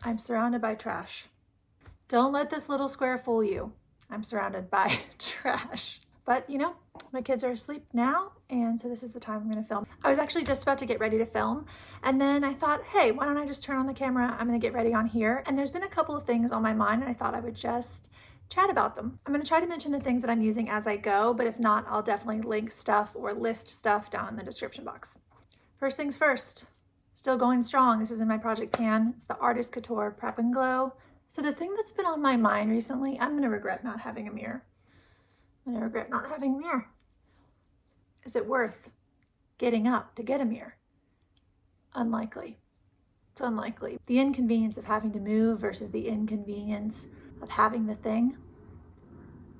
I'm surrounded by trash. Don't let this little square fool you. I'm surrounded by trash. But you know, my kids are asleep now, and so this is the time I'm gonna film. I was actually just about to get ready to film, and then I thought, hey, why don't I just turn on the camera? I'm gonna get ready on here. And there's been a couple of things on my mind, and I thought I would just chat about them. I'm gonna try to mention the things that I'm using as I go, but if not, I'll definitely link stuff or list stuff down in the description box. First things first, still going strong. This is in my project pan. It's the Artist Couture Prep and Glow. So the thing that's been on my mind recently, I'm gonna regret not having a mirror. I'm gonna regret not having a mirror. Is it worth getting up to get a mirror? Unlikely. It's unlikely. The inconvenience of having to move versus the inconvenience of having the thing.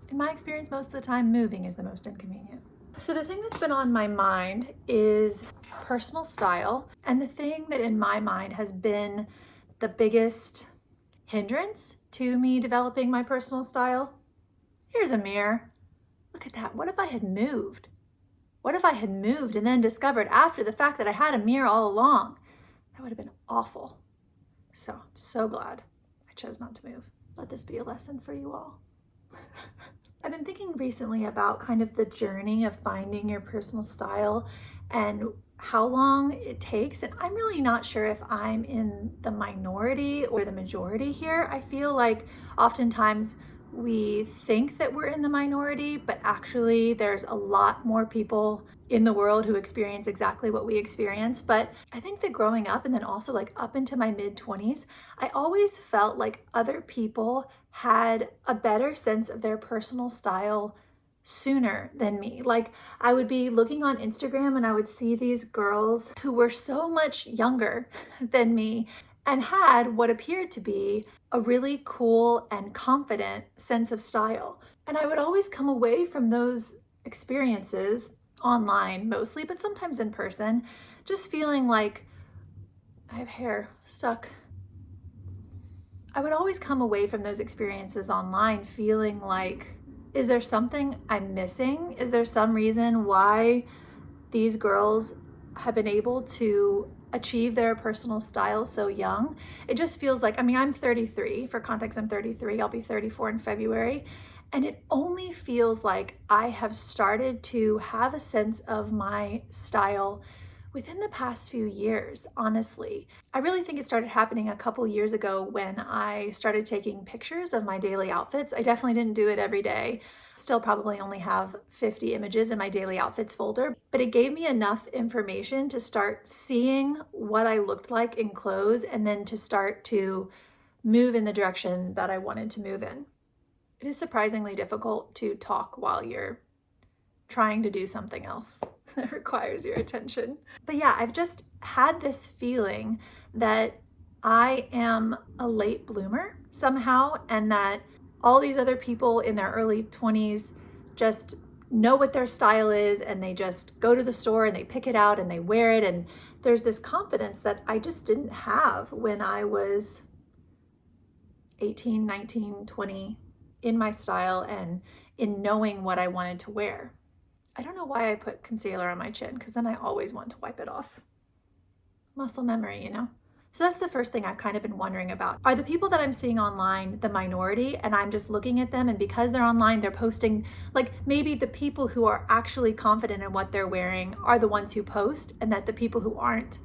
In my experience, most of the time, moving is the most inconvenient. So the thing that's been on my mind is personal style. And the thing that in my mind has been the biggest hindrance to me developing my personal style. Here's a mirror. Look at that. What if I had moved? What if I had moved and then discovered after the fact that I had a mirror all along? That would have been awful. So I'm so glad I chose not to move. Let this be a lesson for you all. I've been thinking recently about kind of the journey of finding your personal style and how long it takes. And I'm really not sure if I'm in the minority or the majority here. I feel like oftentimes we think that we're in the minority, but actually there's a lot more people in the world who experience exactly what we experience. But I think that growing up and then also like up into my mid-20s, I always felt like other people had a better sense of their personal style sooner than me. Like I would be looking on Instagram and I would see these girls who were so much younger than me and had what appeared to be a really cool and confident sense of style. And I would always come away from those experiences online mostly, but sometimes in person, just feeling like I have hair stuck. I would always come away from those experiences online feeling like, is there something I'm missing? Is there some reason why these girls have been able to achieve their personal style so young? It just feels like, I mean, I'm 33. For context, I'm 33. I'll be 34 in February. And it only feels like I have started to have a sense of my style within the past few years, honestly. I really think it started happening a couple years ago when I started taking pictures of my daily outfits. I definitely didn't do it every day. Still probably only have 50 images in my daily outfits folder, but it gave me enough information to start seeing what I looked like in clothes and then to start to move in the direction that I wanted to move in. It is surprisingly difficult to talk while you're trying to do something else that requires your attention. But yeah, I've just had this feeling that I am a late bloomer somehow, and that all these other people in their early 20s just know what their style is and they just go to the store and they pick it out and they wear it. And there's this confidence that I just didn't have when I was 18, 19, 20 in my style and in knowing what I wanted to wear. I don't know why I put concealer on my chin, because then I always want to wipe it off. Muscle memory, you know? So that's the first thing I've kind of been wondering about. Are the people that I'm seeing online the minority and I'm just looking at them and because they're online, they're posting, like maybe the people who are actually confident in what they're wearing are the ones who post and that the people who aren't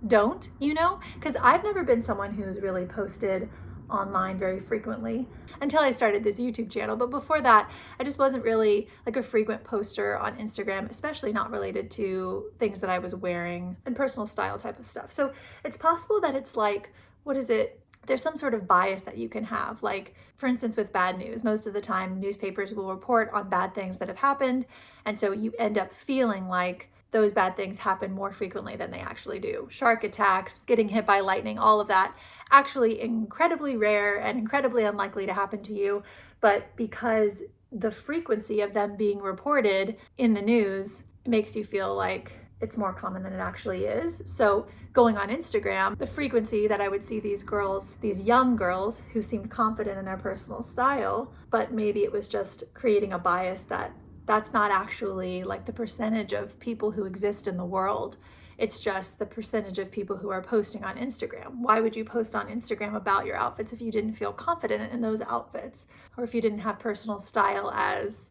don't, you know? Because I've never been someone who's really posted online very frequently until I started this YouTube channel. But before that, I just wasn't really like a frequent poster on Instagram, especially not related to things that I was wearing and personal style type of stuff. So it's possible that it's like, what is it? There's some sort of bias that you can have. Like, for instance, with bad news, most of the time newspapers will report on bad things that have happened. And so you end up feeling like those bad things happen more frequently than they actually do. Shark attacks, getting hit by lightning, all of that, actually incredibly rare and incredibly unlikely to happen to you. But because the frequency of them being reported in the news makes you feel like it's more common than it actually is. So going on Instagram, the frequency that I would see these girls, these young girls who seemed confident in their personal style, but maybe it was just creating a bias that that's not actually like the percentage of people who exist in the world. It's just the percentage of people who are posting on Instagram. Why would you post on Instagram about your outfits if you didn't feel confident in those outfits, or if you didn't have personal style as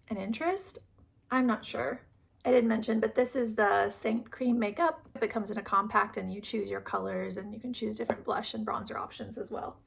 an interest? I'm not sure. I didn't mention, but this is the Seint cream makeup. It comes in a compact and you choose your colors, and you can choose different blush and bronzer options as well.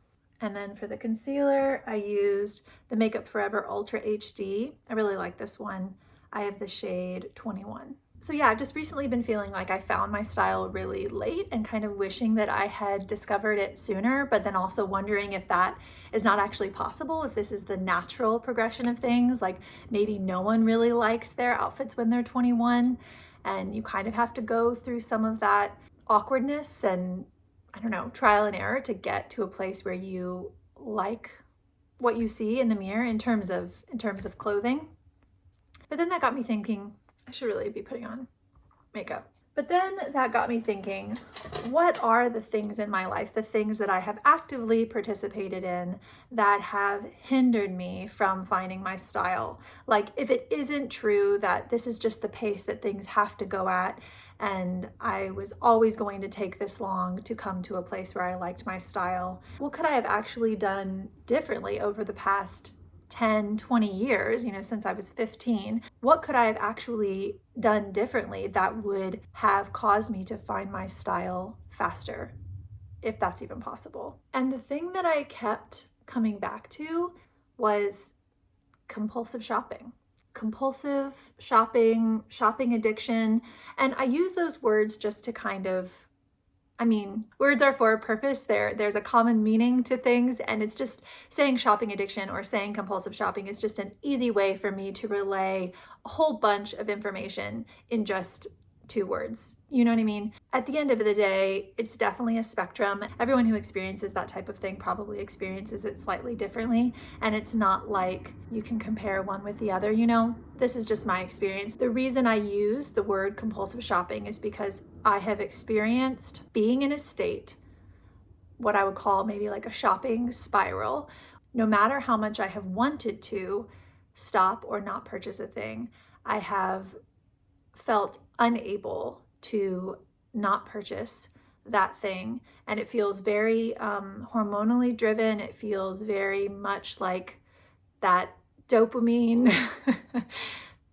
And then for the concealer, I used the Makeup Forever Ultra HD. I really like this one. I have the shade 21. So yeah, I've just recently been feeling like I found my style really late and kind of wishing that I had discovered it sooner, but then also wondering if that is not actually possible, if this is the natural progression of things. Like maybe no one really likes their outfits when they're 21, and you kind of have to go through some of that awkwardness and, I don't know, trial and error to get to a place where you like what you see in the mirror in terms of clothing. But then that got me thinking, I should really be putting on makeup. But then that got me thinking, what are the things in my life, the things that I have actively participated in that have hindered me from finding my style? Like, if it isn't true that this is just the pace that things have to go at, and I was always going to take this long to come to a place where I liked my style, what could I have actually done differently over the past 10, 20 years, since I was 15? What could I have actually done differently that would have caused me to find my style faster, if that's even possible? And the thing that I kept coming back to was compulsive shopping. Compulsive shopping, shopping addiction. And I use those words just to kind of, words are for a purpose. There's a common meaning to things, and it's just saying shopping addiction or saying compulsive shopping is just an easy way for me to relay a whole bunch of information in just 2 words. You know what I mean? At the end of the day, it's definitely a spectrum. Everyone who experiences that type of thing probably experiences it slightly differently, and it's not like you can compare one with the other. This is just my experience. The reason I use the word compulsive shopping is because I have experienced being in a state, what I would call maybe like a shopping spiral. No matter how much I have wanted to stop or not purchase a thing, I have felt unable to not purchase that thing. And it feels very hormonally driven. It feels very much like that dopamine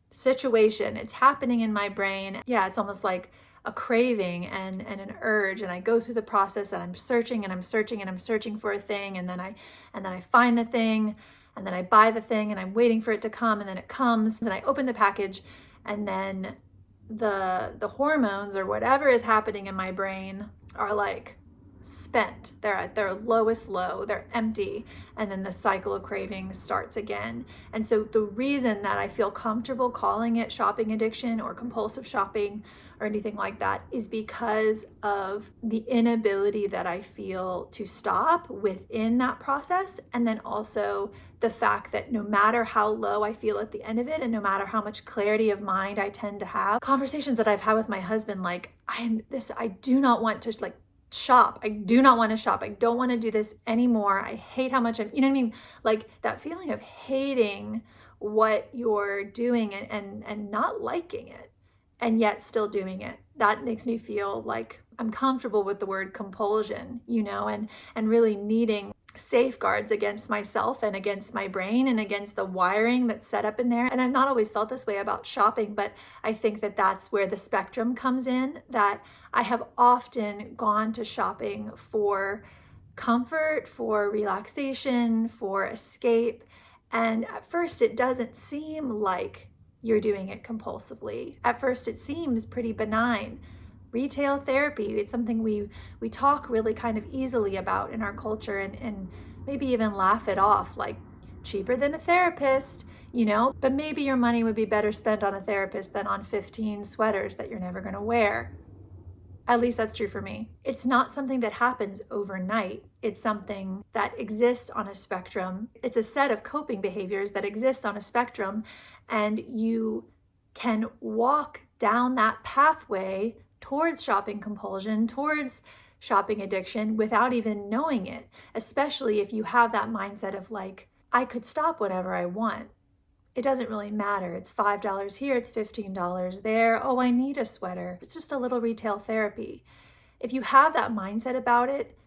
situation. It's happening in my brain. Yeah, it's almost like a craving and an urge, and I go through the process, and I'm searching and I'm searching and I'm searching for a thing, and then I find the thing, and then I buy the thing, and I'm waiting for it to come, and then it comes, and I open the package, and then the hormones or whatever is happening in my brain are like spent. They're at their lowest low, they're empty, and then the cycle of craving starts again. And so the reason that I feel comfortable calling it shopping addiction or compulsive shopping or anything like that is because of the inability that I feel to stop within that process, and then also the fact that no matter how low I feel at the end of it, and no matter how much clarity of mind I tend to have, conversations that I've had with my husband, like, I do not want to shop. I do not want to shop. I don't want to do this anymore. I hate how much you know what I mean? Like that feeling of hating what you're doing and not liking it, and yet still doing it. That makes me feel like I'm comfortable with the word compulsion, and really needing safeguards against myself and against my brain and against the wiring that's set up in there. And I've not always felt this way about shopping, but I think that that's where the spectrum comes in, that I have often gone to shopping for comfort, for relaxation, for escape. And at first it doesn't seem like you're doing it compulsively. At first it seems pretty benign. Retail therapy, it's something we talk really kind of easily about in our culture, and maybe even laugh it off, like cheaper than a therapist, but maybe your money would be better spent on a therapist than on 15 sweaters that you're never going to wear. At least that's true for me. It's not something that happens overnight. It's something that exists on a spectrum. It's a set of coping behaviors that exist on a spectrum, and you can walk down that pathway towards shopping compulsion, towards shopping addiction without even knowing it, especially if you have that mindset of like, I could stop whenever I want. it doesn't really matter. It's $5 here, it's $15 there. Oh, I need a sweater. It's just a little retail therapy. If you have that mindset about it,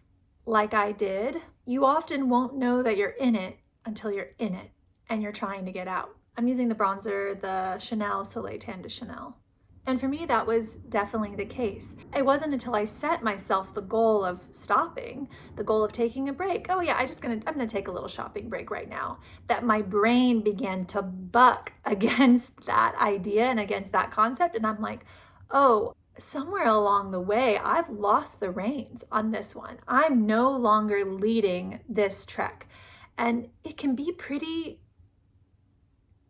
like I did, you often won't know that you're in it until you're in it and you're trying to get out. I'm using the bronzer, the Chanel Soleil Tan de Chanel. And for me, that was definitely the case. It wasn't until I set myself the goal of stopping, the goal of taking a break. Oh yeah, I'm gonna take a little shopping break right now, that my brain began to buck against that idea and against that concept. And I'm like, oh, somewhere along the way, I've lost the reins on this one. I'm no longer leading this trek. And it can be pretty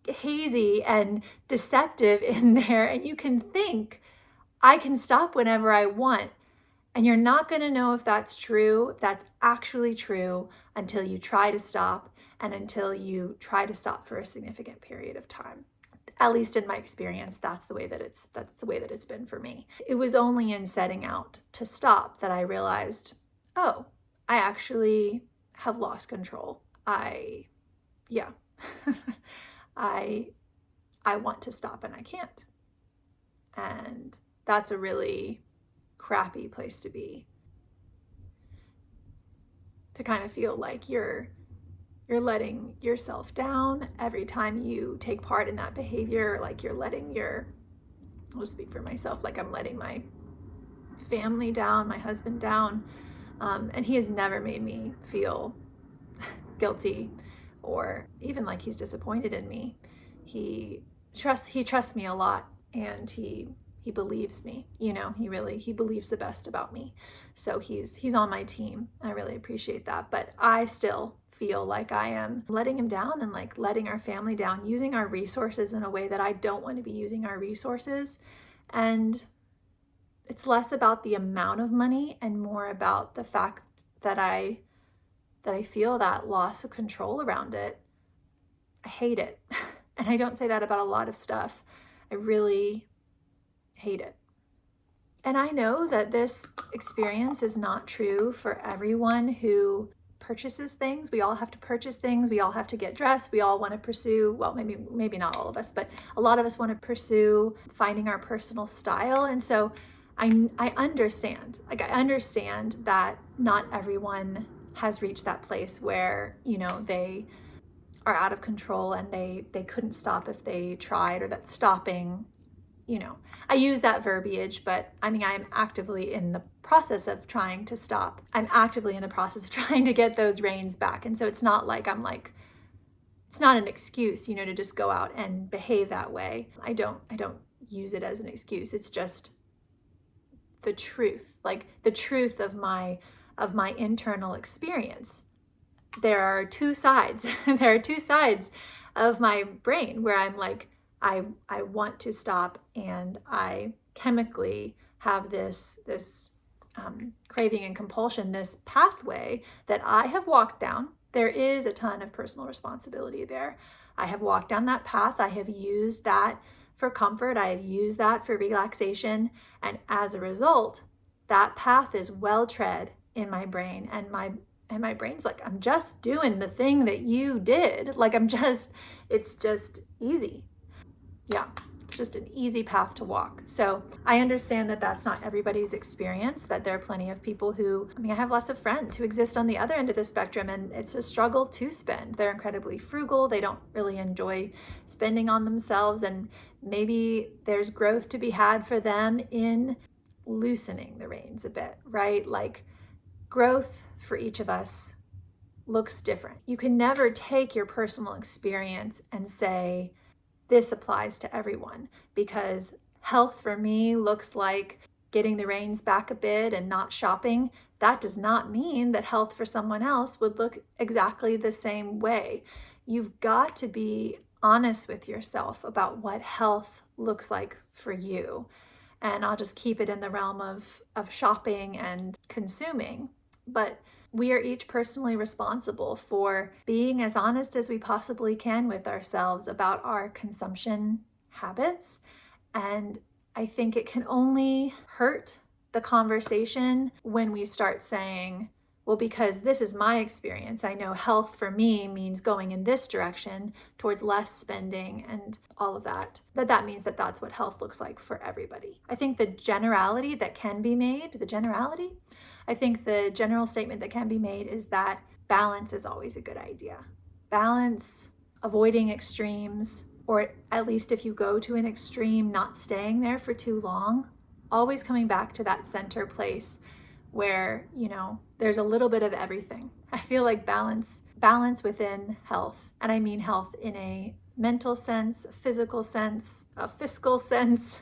hazy and deceptive in there, and you can think I can stop whenever I want, and you're not going to know if that's true, if that's actually true, until you try to stop, and until you try to stop for a significant period of time. At least in my experience, that's the way that it's been for me. It was only in setting out to stop that I realized, oh, I actually have lost control. I want to stop and I can't. And that's a really crappy place to be. To kind of feel like you're letting yourself down every time you take part in that behavior, like you're letting I'll just speak for myself, like I'm letting my family down, my husband down. And he has never made me feel guilty or even like he's disappointed in me. He trusts me a lot, and he believes me. He believes the best about me. So he's on my team. I really appreciate that. But I still feel like I am letting him down and like letting our family down, using our resources in a way that I don't want to be using our resources. And it's less about the amount of money and more about the fact that I feel that loss of control around it. I hate it. And I don't say that about a lot of stuff. I really hate it. And I know that this experience is not true for everyone who purchases things. We all have to purchase things. We all have to get dressed. We all want to pursue, well, maybe not all of us, but a lot of us want to pursue finding our personal style. And so I understand. Like, I understand that not everyone has reached that place where, they are out of control and they couldn't stop if they tried, or that stopping, I use that verbiage, but I'm actively in the process of trying to stop. I'm actively in the process of trying to get those reins back. And so it's not like it's not an excuse, to just go out and behave that way. I don't use it as an excuse. It's just the truth, like the truth of my internal experience. There are two sides. There are two sides of my brain where I'm like, I want to stop, and I chemically have this craving and compulsion, this pathway that I have walked down. There is a ton of personal responsibility there. I have walked down that path. I have used that for comfort. I have used that for relaxation. And as a result, that path is well tread in my brain. And my brain's like, I'm just doing the thing that you did. Like, it's just easy. Yeah, it's just an easy path to walk. So I understand that that's not everybody's experience, that there are plenty of people who, I have lots of friends who exist on the other end of the spectrum, and it's a struggle to spend. They're incredibly frugal. They don't really enjoy spending on themselves. And maybe there's growth to be had for them in loosening the reins a bit, right? Like, growth for each of us looks different. You can never take your personal experience and say, this applies to everyone, because health for me looks like getting the reins back a bit and not shopping. That does not mean that health for someone else would look exactly the same way. You've got to be honest with yourself about what health looks like for you. And I'll just keep it in the realm of shopping and consuming. But we are each personally responsible for being as honest as we possibly can with ourselves about our consumption habits. And I think it can only hurt the conversation when we start saying, Well, because this is my experience, I know health for me means going in this direction towards less spending and all of that. That means that that's what health looks like for everybody. I think the generality that can be made, I think the general statement that can be made is that balance is always a good idea. Balance, avoiding extremes, or at least if you go to an extreme, not staying there for too long, always coming back to that center place where, there's a little bit of everything. I feel like balance within health, and I mean health in a mental sense, a physical sense, a fiscal sense.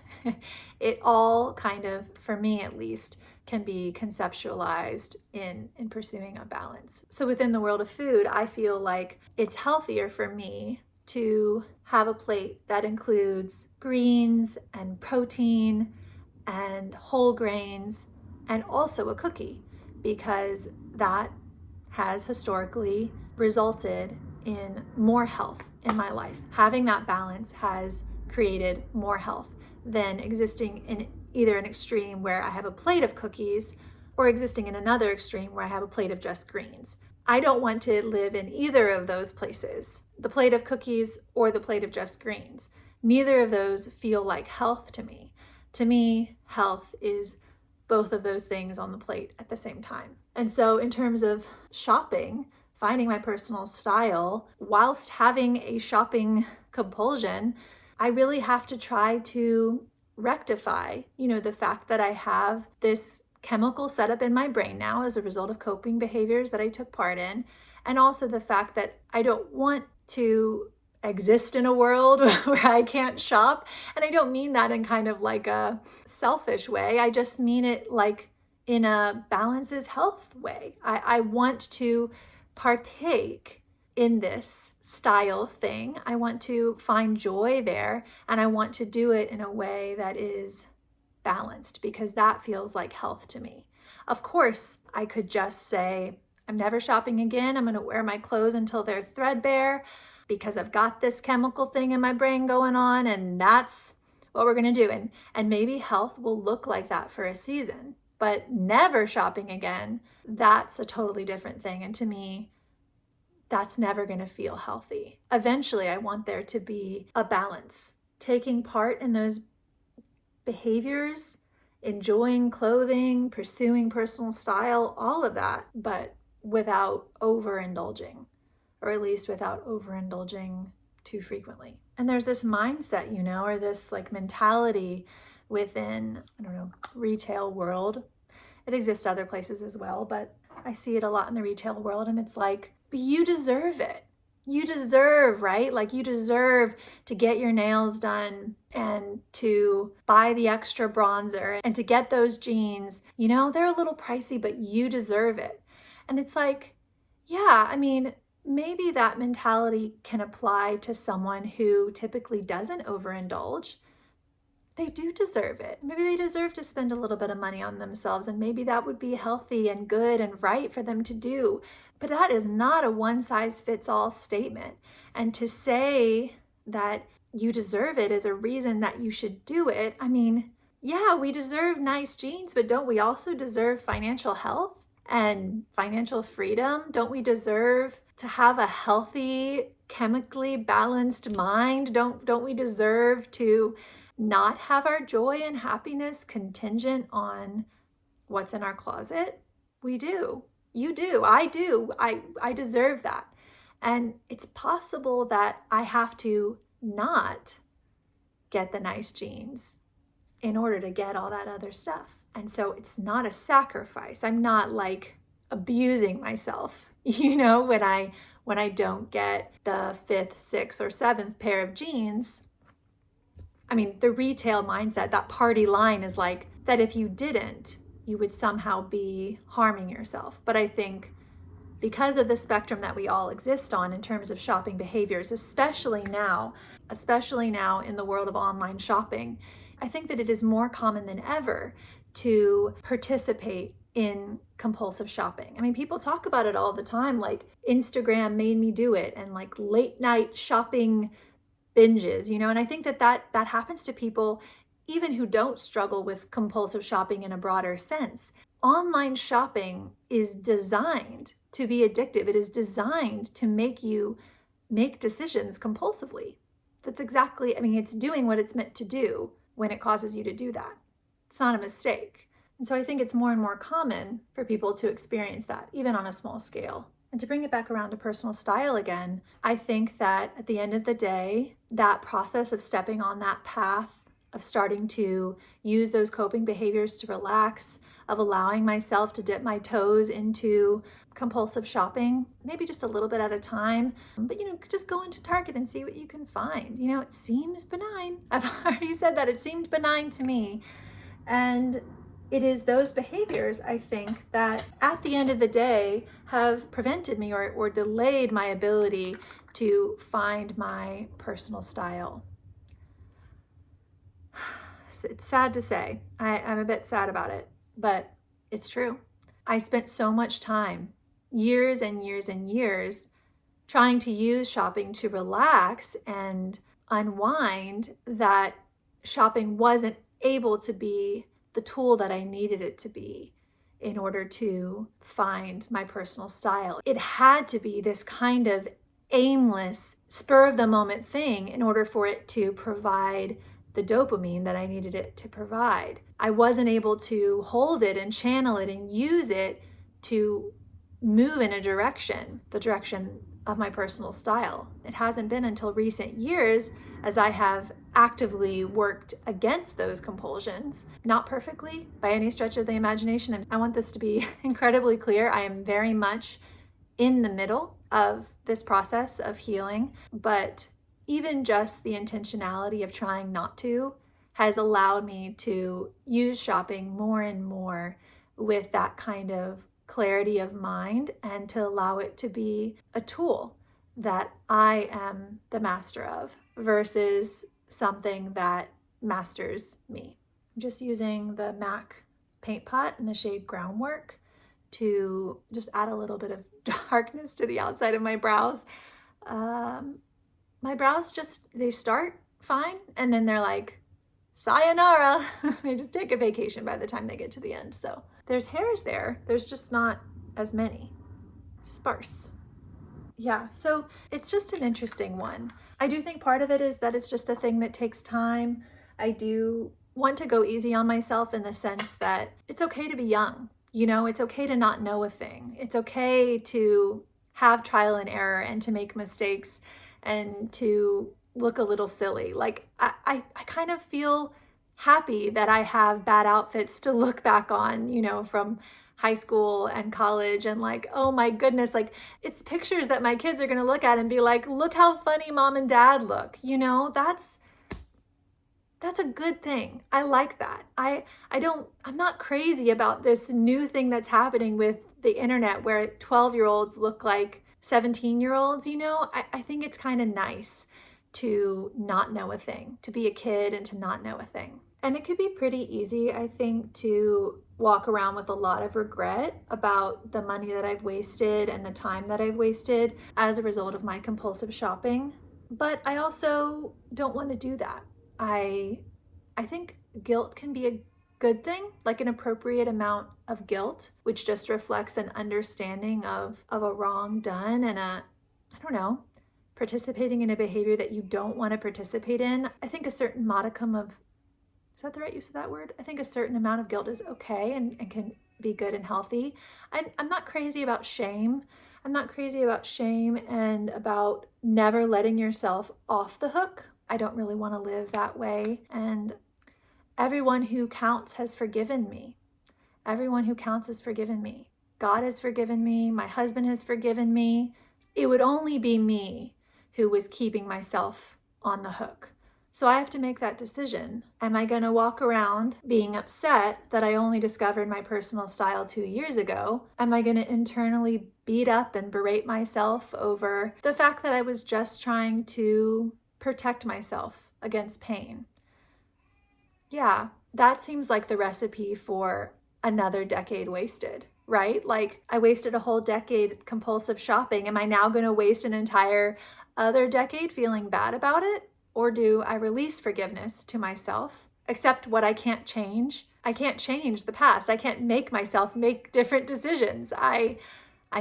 It all kind of, for me at least, can be conceptualized in pursuing a balance. So within the world of food, I feel like it's healthier for me to have a plate that includes greens and protein and whole grains and also a cookie, because that has historically resulted in more health in my life. Having that balance has created more health than existing in either an extreme where I have a plate of cookies or existing in another extreme where I have a plate of just greens. I don't want to live in either of those places, the plate of cookies or the plate of just greens. Neither of those feel like health to me. To me, health is both of those things on the plate at the same time. And so in terms of shopping, finding my personal style whilst having a shopping compulsion, I really have to try to rectify, the fact that I have this chemical setup in my brain now as a result of coping behaviors that I took part in, and also the fact that I don't want to exist in a world where I can't shop. And I don't mean that in kind of like a selfish way. I just mean it like in a balance is health way. I want to partake in this style thing. I want to find joy there, and I want to do it in a way that is balanced, because that feels like health to me. Of course, I could just say, I'm never shopping again. I'm going to wear my clothes until they're threadbare, because I've got this chemical thing in my brain going on, and that's what we're going to do. And maybe health will look like that for a season, but never shopping again, that's a totally different thing. And to me, that's never going to feel healthy. Eventually, I want there to be a balance, taking part in those behaviors, enjoying clothing, pursuing personal style, all of that, but without overindulging. Or at least without overindulging too frequently. And there's this mindset, or this like mentality within, retail world. It exists other places as well, but I see it a lot in the retail world, and it's like, you deserve it. You deserve, right? Like you deserve to get your nails done and to buy the extra bronzer and to get those jeans. They're a little pricey, but you deserve it. And it's like, yeah, maybe that mentality can apply to someone who typically doesn't overindulge. They do deserve it. Maybe they deserve to spend a little bit of money on themselves, and maybe that would be healthy and good and right for them to do. But that is not a one-size-fits-all statement. And to say that you deserve it is a reason that you should do it. Yeah, we deserve nice jeans, but don't we also deserve financial health and financial freedom? Don't we deserve to have a healthy, chemically balanced mind? Don't we deserve to not have our joy and happiness contingent on what's in our closet? We do. You do. I do. I deserve that. And it's possible that I have to not get the nice jeans in order to get all that other stuff. And so it's not a sacrifice. I'm not like abusing myself, when I don't get the 5th, 6th, or 7th pair of jeans. The retail mindset, that party line is like that if you didn't, you would somehow be harming yourself. But I think because of the spectrum that we all exist on in terms of shopping behaviors, especially now in the world of online shopping, I think that it is more common than ever to participate in compulsive shopping. People talk about it all the time, like Instagram made me do it, and like late night shopping binges, and I think that happens to people even who don't struggle with compulsive shopping in a broader sense. online shopping is designed to be addictive. It is designed to make you make decisions compulsively. That's exactly, I mean, it's doing what it's meant to do when it causes you to do that. It's not a mistake. And so I think it's more and more common for people to experience that, even on a small scale. And to bring it back around to personal style again, I think that at the end of the day, that process of stepping on that path of starting to use those coping behaviors to relax, of allowing myself to dip my toes into compulsive shopping, maybe just a little bit at a time, but just go into Target and see what you can find. It seems benign. I've already said that. It seemed benign to me. And it is those behaviors, I think, that at the end of the day have prevented me or delayed my ability to find my personal style. It's sad to say. I'm a bit sad about it, but it's true. I spent so much time, years and years and years, trying to use shopping to relax and unwind, that shopping wasn't able to be the tool that I needed it to be in order to find my personal style. It had to be this kind of aimless, spur of the moment thing in order for it to provide the dopamine that I needed it to provide. I wasn't able to hold it and channel it and use it to move in a direction, the direction of my personal style. It hasn't been until recent years, as I have actively worked against those compulsions, not perfectly by any stretch of the imagination. I want this to be incredibly clear. I am very much in the middle of this process of healing, but even just the intentionality of trying not to has allowed me to use shopping more and more with that kind of clarity of mind, and to allow it to be a tool that I am the master of versus something that masters me. I'm just using the MAC paint pot in the shade Groundwork to just add a little bit of darkness to the outside of my brows. My brows they start fine, and then they're like, sayonara. They just take a vacation by the time they get to the end. So there's hairs there. There's just not as many. Sparse. Yeah, so it's just an interesting one. I do think part of it is that it's just a thing that takes time. I do want to go easy on myself in the sense that it's okay to be young. It's okay to not know a thing. It's okay to have trial and error and to make mistakes and to look a little silly. Like I kind of feel happy that I have bad outfits to look back on, from high school and college, and like, oh my goodness, like it's pictures that my kids are going to look at and be like, look how funny mom and dad look. That's a good thing. I like that. I'm not crazy about this new thing that's happening with the internet where 12-year-olds look like 17-year-olds. I think it's kind of nice to not know a thing, to be a kid and to not know a thing. And it could be pretty easy, I think, to walk around with a lot of regret about the money that I've wasted and the time that I've wasted as a result of my compulsive shopping. But I also don't want to do that. I think guilt can be a good thing, like an appropriate amount of guilt, which just reflects an understanding of a wrong done and participating in a behavior that you don't want to participate in. I think a certain modicum of, is that the right use of that word? I think a certain amount of guilt is okay and can be good and healthy. I'm not crazy about shame. I'm not crazy about shame and about never letting yourself off the hook. I don't really want to live that way. And everyone who counts has forgiven me. Everyone who counts has forgiven me. God has forgiven me. My husband has forgiven me. It would only be me who was keeping myself on the hook. So I have to make that decision. Am I going to walk around being upset that I only discovered my personal style 2 years ago? Am I going to internally beat up and berate myself over the fact that I was just trying to protect myself against pain? Yeah, that seems like the recipe for another decade wasted, right? Like I wasted a whole decade compulsive shopping. Am I now going to waste an entire other decade feeling bad about it? Or do I release forgiveness to myself, accept what I can't change, I can't change the past. I can't make myself make different decisions. I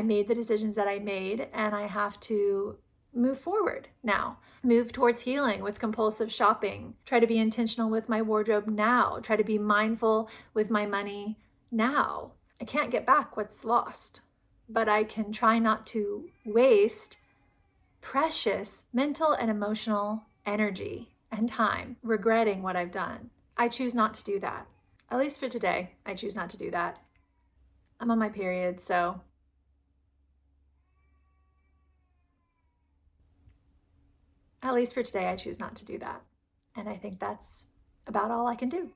made the decisions that I made, and I have to move forward now. Move towards healing with compulsive shopping. Try to be intentional with my wardrobe now. Try to be mindful with my money now. I can't get back what's lost, but I can try not to waste precious mental and emotional energy and time regretting what I've done. I choose not to do that. At least for today, I choose not to do that. I'm on my period, so at least for today, I choose not to do that. And I think that's about all I can do.